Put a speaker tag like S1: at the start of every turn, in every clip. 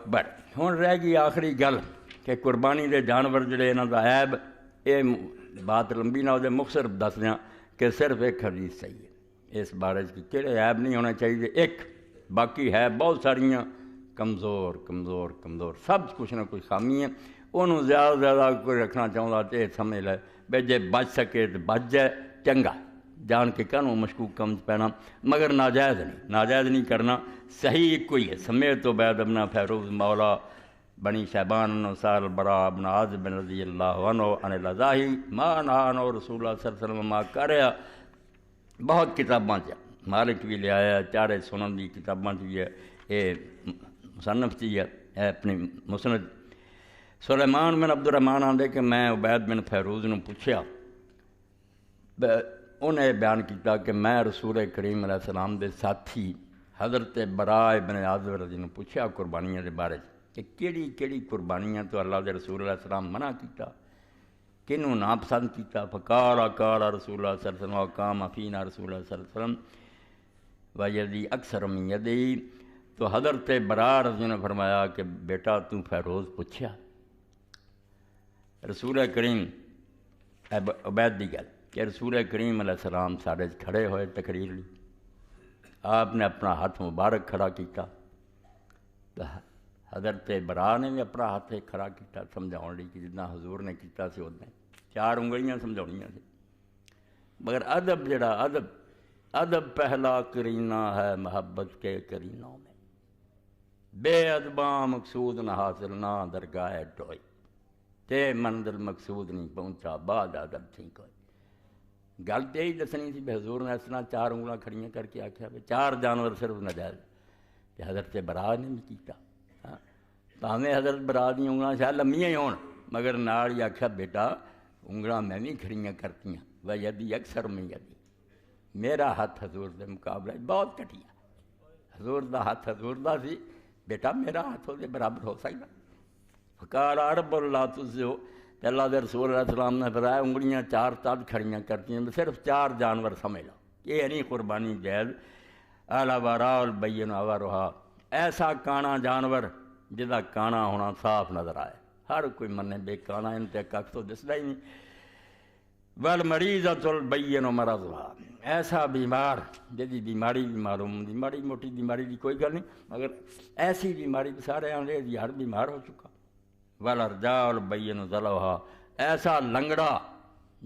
S1: اکبر۔ ہن رہ گئی آخری گل کہ قربانی دے جانور جڑے انہاں دا عیب، یہ بات لمبی نہ ہو جائے، مختصر دس دیاں کہ صرف ایک حدیث صحیح ہے اس بارے کہ کہڑے عیب نہیں ہونا چاہیے، ایک باقی ہے بہت ساریاں کمزور کمزور کمزور، سب کچھ نہ کچھ خامی ہے، انہوں زیادہ زیادہ کوئی رکھنا چاہتا تو یہ سمجھ لے بے جے بچ سکے تو بچ جائے چنگا، جان کے کہنوں مشکوک کم پینا، مگر ناجائز نہیں کرنا، صحیح ایک کوئی ہے۔ سمیت عبید ابن فیروز مولا بنی شیبان انصار البراء ابن عازب بن رضی اللہ عنہ عن الازاہی ما نہا عنہ رسول اللہ صلی اللہ علیہ وسلم ما کریا۔ بہت کتاباں چ مالک بھی لے آیا، چارے سنن دی کتاباں بھی ہے، یہ مصنف چی ہے اپنی مسند۔ سلیمان بن عبد الرحمن آندے کہ میں عبید بن فیروز نے پوچھا، انہیں بیان کیتا کہ میں رسول کریم علیہ السلام دے ساتھی حضرت براء بن عازب رضی نے پوچھا قربانیاں دے بارے کہ کیڑی کیڑی قربانیاں تو اللہ دے رسول علیہ السلام منع کیتا، کنوں ناپسند کیتا، فقال رسول اللہ صلی اللہ علیہ وسلم وقام فینا رسول اللہ صلی اللہ علیہ وسلم ویدی اکثر من یدی۔ تو حضرت براء رضی نے فرمایا کہ بیٹا تو فیروز پوچھا، رسول کریم عبید دی گل کہ رسول کریم علیہ السلام سارے کھڑے ہوئے تقریر لی، آپ نے اپنا ہاتھ مبارک کھڑا کیتا، تو حضرت براء نے بھی اپنا ہاتھ کھڑا کیتا سمجھاؤن لی کہ جتنا حضور نے کیتا سی اتنا چار انگلیاں سمجھاؤنیاں سی، مگر ادب جڑا ادب پہلا کرینہ ہے محبت کے کرینوں میں، بے ادباں مقصود نہ حاصل نہ درگاہ ٹوئی، تے منزل مقصود نہیں پہنچا بعد ادب تھی کوئی۔ گل تو یہی دسنی سی بھی حضور نے اس طرح چار انگلاں کھڑیاں کر کے آکھیا بھی چار جانور صرف ناجائز، کہ حضرت براء نے بھی کیتا، پاویں حضرت براء دی انگلاں شاید لمیاں ہی ہون، مگر نال ہی آکھیا بیٹا انگلاں میں بھی کھڑیاں کرتیاں، ویدی اکثر من یدی، میرا ہاتھ حضور دے مقابلے بہت گھٹیا، حضور دا ہاتھ حضور دا سی، بیٹا میرا ہاتھ دے برابر ہو سکتا۔ فقال عرب اللہ تجزو، کہ اللہ دے رسول علیہ السلام نے فرمایا انگلیاں چار تد کھڑیاں کرتی ہیں، صرف چار جانور سمجھ لو، یہ نہیں قربانی جائز۔ اعلیٰ وراء البین اورہا، ایسا کانا جانور جدا کانا ہونا صاف نظر آئے، ہر کوئی منے بے کانا ان تے کھ تو دسدا ہی نہیں۔ والمریضۃ البین مرضھا، ایسا بیمار جدی بیماری بھی معلوم دی، ماڑی موٹی بیماری دی کوئی گل نہیں، مگر ایسی بیماری سارے آنے دی ہر بیمار ہو چکا۔ والارجاء البین ذلوھا، ایسا لنگڑا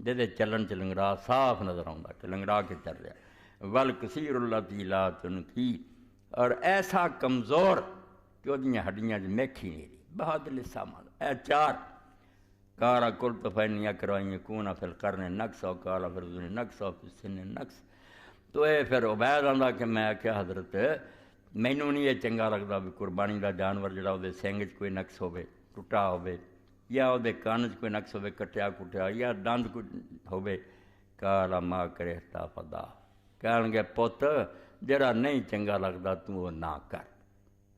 S1: جدے چلن چ لنگڑا صاف نظر آؤں کہ لنگڑا کے چل رہا۔ والکثیر اللتی لا تنکی، اور ایسا کمزور کہ وہ ہڈیاں میکھی نہیں رہی، بہت لسا مال، اے چار۔ قال قلت فإني أكره أن يكون في القرن نقص، وقال في الأذن نقص وفي السن نقص۔ تو یہ پھر عبید آندا کہ میں آخیا حضرت مینوں نہیں یہ چنگا لگتا بھی قربانی دا جانور جڑا وہ سنگ چ کوئی نقص ہوے ٹوٹا ہوے، یا وہ کان چ کوئی نقص ہوے کٹیا کٹیا، یا دند کوئی ہوے۔ قال ما کرہتا فدا، کہن گے پت جڑا نہیں چنگا لگتا تو وہ نہ کر،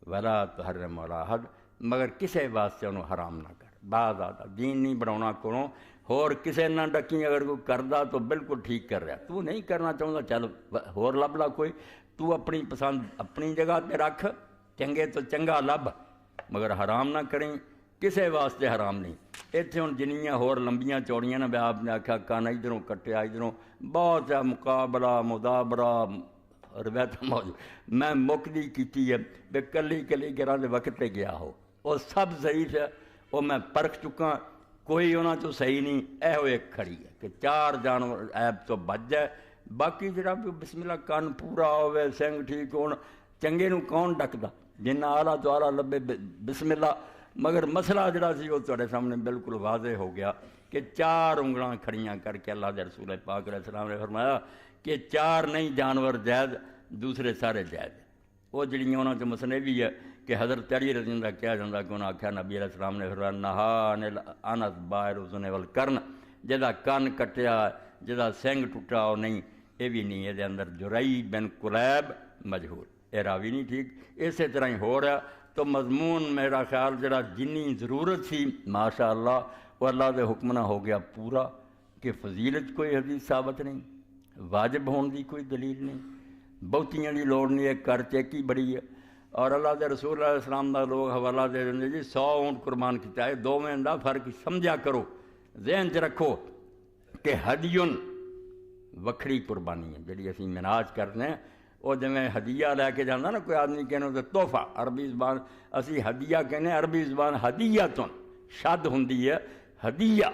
S1: ولا تحرم علی حد، مگر کسے واسطے انہوں حرام نہ کر، بعض آتا دین نہیں بناونا کروں، ہور کسے نہ ڈکی، اگر کوئی کردا تو بالکل ٹھیک کر رہا، تو نہیں کرنا چاہتا چل ہور لب لا کوئی، تو اپنی پسند اپنی جگہ تے رکھ، چنگے تو چنگا لب، مگر حرام نہ کریں، کسے واسطے حرام نہیں۔ اتنے ہوں جنیاں ہور لمبیاں چوڑیاں نہ، آپ نے آکھا کان ادھروں کٹیا ادھروں، بہت سا مقابلہ مدابرہ روایت موجود، میں مکدی کیتی ہے بے کلی کلی گراں دے وقت تے گیا ہو، وہ سب ضعیف ہے، وہ میں پرکھ چکا، کوئی انہاں تو صحیح نہیں، اے ہو ایک کھڑی ہے کہ چار جانور عیب تو بچ جائے، باقی جڑا بھی بسم اللہ کان پورا ہوئے سنگ ٹھیک ہون، چنگے نو کون ڈکدا، جنہ آلہ تو آلہ لبے بسم اللہ، مگر مسئلہ جڑا سی وہ تواڈے سامنے بالکل واضح ہو گیا کہ چار انگلاں کھڑیاں کر کے اللہ دے رسول پاک علیہ السلام نے فرمایا کہ چار نہیں جانور جائز، دوسرے سارے جائز۔ وہ جڑیاں انہاں چ مسئلے بھی ہے کہ حضرت علی رضی اللہ کیا جاندہ کہ انہاں آکھیا نبی علیہ السلام نے فرمایا نہا عن اذباء الاذن والقرن، جدا کن کٹیا جدا سنگ ٹوٹا وہ نہیں، یہ بھی نہیں، یہ اندر جرئی بن قلیب مجہول، یہ راوی نہیں ٹھیک۔ اسی طرح ہی ہو رہا تو مضمون میرا خیال جڑا جنی ضرورت سی ماشاء اللہ وہ اللہ دے حکم نہ ہو گیا پورا، کہ فضیلت کوئی حدیث ثابت نہیں، واجب ہون دی کوئی دلیل نہیں، بہتیاں دی لوڑ نہیں، ایک کر چیکی بڑی ہے، اور اللہ دے رسول علیہ السلام دا لوگ حوالہ دے دیں جی 100 اونٹ قربان کیتا ہے، دوویں دا فرق سمجھا کرو، ذہن چ رکھو کہ ہدیٌ وکھری قربانی ہے جڑی اسی مناج کرنے ہیں، وہ جویں ہدیہ لے کے جانا نا کوئی آدمی کہنے تو تحفہ، عربی زبان اسی ہدیہ کہنے، عربی زبان ہدیۃ شد ہوندی ہے، ہدیہ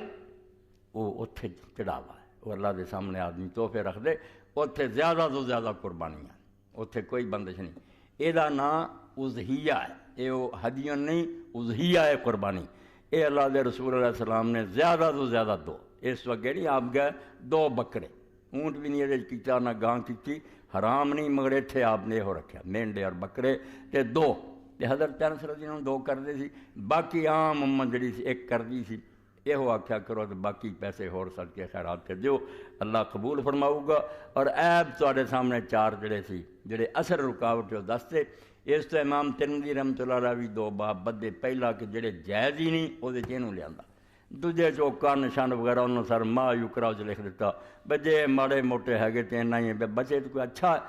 S1: وہ اتھے چڑھاوا ہے، وہ اللہ دے سامنے آدمی تحفے رکھ دے، اتھے زیادہ تو زیادہ قربانیاں، اتھے کوئی بندش نہیں۔ یہ نام اضحیہ ہے، یہ وہ ہدیہ نہیں، اضحیہ ہے قربانی۔ یہ اللہ دے رسول علیہ السلام نے زیادہ تو زیادہ دو، اس وقت نہیں آپ گئے 2 بکرے، اونٹ بھی نہیں یہ کیتا نہ گاں کی، حرام نہیں، مگر اتنے آپ نے یہ رکھا مینڈے اور بکرے تے 2، تے حضرت انس رضی اللہ عنہ 2 کرتے سی، باقی عام امت جڑی سی 1 کردی سی، یہ آخیا کرو تو باقی پیسے ہور صدقے خیرات تے دیو، اللہ قبول فرماؤ گا۔ اور عیب تواڈے سامنے 4 جڑے سی جڑے اثر رکاوٹ جو دستے، اس تو امام ترمذی رحمۃ اللہ علیہ بھی 2 باب بدے، پہلا کہ جڑے جائز ہی نہیں وہ اینوں لیاندا، دوجے چوکا نشان وغیرہ انہوں سر ما یکرا چ لکھ دیتا، بجے ماڑے موٹے ہے گے تو اینا ہی بچے تو کوئی اچھا ہے،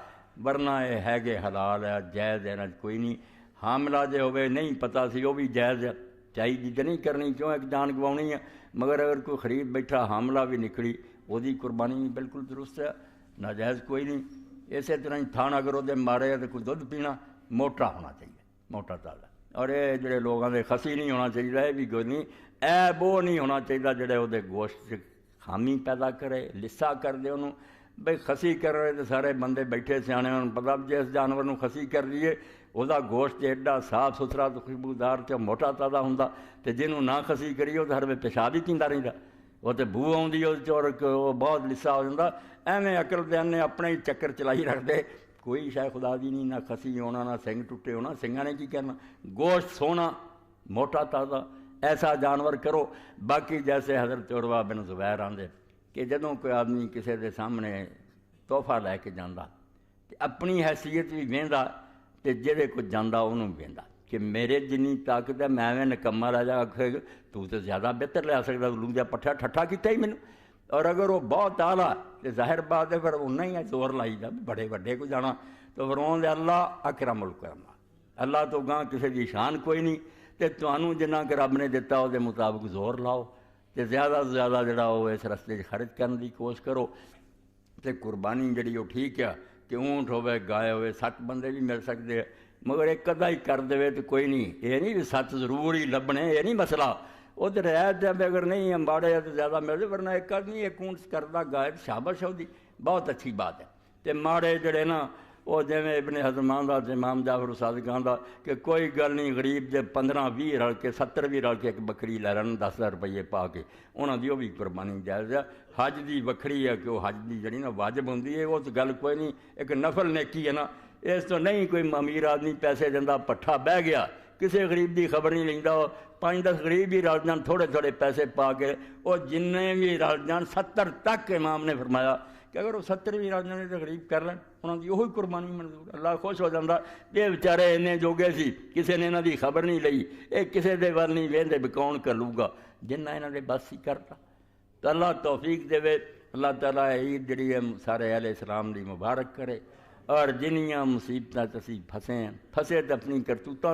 S1: ورنہ یہ ہے گے حلال ہے جائز ہے، کوئی نہیں۔ حاملہ جے ہوئے نہیں پتہ سی وہ بھی جائز ہے، چاہیے کہ نہیں کرنی، کیوں ایک جان گواؤنی ہے، مگر اگر کوئی خرید بیٹھا حاملہ بھی نکلی وہ دی قربانی بھی بالکل درست ہے، ناجائز کوئی نہیں۔ اسی طرح ہی تھان اگر وہ مارے تو کوئی دودھ پینا موٹا ہونا چاہیے، موٹا تازہ، اور یہ جڑے لوگوں کے خسی نہیں ہونا چاہیے، یہ بھی کوئی نہیں، عیب وہ نہیں ہونا چاہیے جڑے وہ گوشت خامی پیدا کرے، لسا کر دے انہوں، بھئی خسی کر رہے تو سارے بندے بیٹھے سیانے انہوں پتہ جس جانور نوں خسی کر لیے وہ گوشت ایڈا صاف ستھرا تو خوشبودار تے موٹا تازہ ہوندا، تے جنہوں نہ خسی کریے تو ہر ویلے پیشاب ہی پیندا رہندا، وہ تو بو آؤندی اور وہ بہت لسا ہو جاتا۔ ایویں عقل دین نے اپنے ہی چکر چلائی رکھ دے، کوئی شاید خدا دی نہیں، نہ خسی ہونا نہ سنگ ٹوٹے ہونا، سنگاں نے کی کرنا، گوشت سونا موٹا تازہ ایسا جانور کرو۔ باقی جیسے حضرت عروہ بن زبیر آندے کہ جدوں کوئی آدمی کسی دے سامنے تحفہ لے کے جاندا تے اپنی حیثیت بھی ویندا تے جہے کو جاندا انہوں ویندا کہ میرے جنی طاقت ہے، میں ایویں نکما رہ جا آکھے تو تے زیادہ بہتر لے سکدا، لونجا پٹھا ٹھٹھا کیتا ہی مینوں، اور اگر وہ بہت اعلیٰ تے ظاہر بات ہے پھر انہیں ہی زور لائی دا بڑے وڈے کو جانا، تو فرماؤں دے اللہ اکرم الکرم، اللہ تو گاں کسی دی شان کوئی نہیں، تے تانوں جنہ کہ رب نے دتا وہ دے مطابق زور لاؤ تے زیادہ سے زیادہ جڑا وہ اس رستے خرچ کرنے دی کوشش کرو۔ تے قربانی جڑی وہ ٹھیک ہے کہ اونٹ ہوئے گائے ہوئے 60 بندے بھی مل سکتے ہیں، مگر ایک ادا ہی کر دے تو کوئی نہیں، یہ نہیں 7 ضرور ہی لبنے، یہ نہیں مسئلہ، وہ تو رعایت ہے، اگر نہیں امباڑے ہے تو زیادہ مل جائے، ورنہ ایک آدمی ایک اونٹ کردا گائے شابش ہو دی بہت اچھی بات ہے۔ تے ماڑے جڑے نا وہ جویں ابن حزمان دا تے امام جعفر صادق آندا کہ کوئی گل نہیں، غریب دے 15-20 رل کے 70 بھی رل کے ایک بکری لے لین 10,000 روپیے پا کے، انہاں دی وہ بھی قربانی جائز ہے۔ حج دی وکھری ہے کہ وہ حج دی جڑی نا واجب ہوندی ہے، وہ تو گل کوئی نہیں، ایک نفل نیکی ہے نا، اس تو نہیں کوئی امیر آدمی پیسے دیندا پٹھا بہ گیا، کسی غریب دی خبر نہیں لیندا، 5-10 غریب بھی رل جان تھوڑے تھوڑے پیسے پا کے، وہ جنے بھی رل جان 70 تک امام نے فرمایا کہ اگر وہ 70 بھی رل جانے تو غریب کر لیں، انہوں کی وہی قربانی منظور، اللہ خوش ہو جاتا۔ یہ بیچارے انہیں جوگے سی، کسی نے انہوں کی خبر نہیں لئی، یہ کسی دے ول نہیں وہدے بھی کون کر لوں گا، جنہ انہوں نے بس ہی کرتا۔ تو اللہ توفیق دے، اللہ تعالیٰ عید جڑی ہے سارے اہل اسلام دی مبارک کرے، اور جنیاں مصیبتیں اسی پھسے ہیں، پھسے تو اپنی کرتوتاں